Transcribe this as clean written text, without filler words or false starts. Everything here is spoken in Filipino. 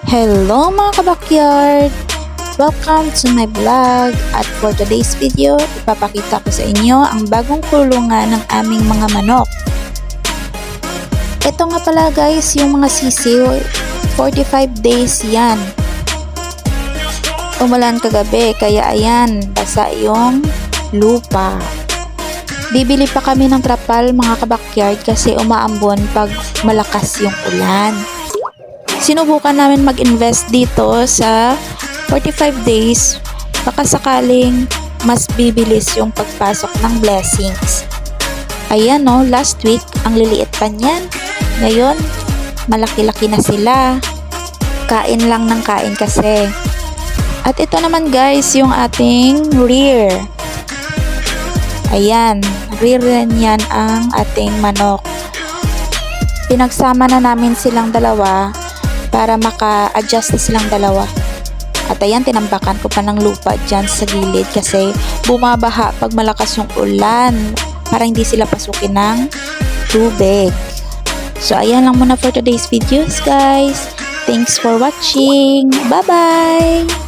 Hello mga kabakyard! Welcome to my vlog at for today's video, ipapakita ko sa inyo ang bagong kulungan ng aming mga manok. Ito nga pala guys, yung mga sisiw, 45 days yan. Umulan kagabi, kaya ayan, basa yung lupa. Bibili pa kami ng trapal mga kabakyard kasi umaambon pag malakas yung ulan. Sinubukan namin mag-invest dito sa 45 days, baka sakaling mas bibilis yung pagpasok ng blessings. Ayan no, last week ang liliit pa niyan. Ngayon, malaki-laki na sila. Kain lang ng kain kasi. At ito naman guys, yung ating rear. Ayan, rear yan ang ating manok. Pinagsama na namin silang dalawa para maka-adjust na silang dalawa. At ayan, tinambakan ko pa ng lupa dyan sa gilid kasi bumabaha pag malakas yung ulan para hindi sila pasukin ng tubig. So ayan lang muna for today's videos guys. Thanks for watching. Bye-bye!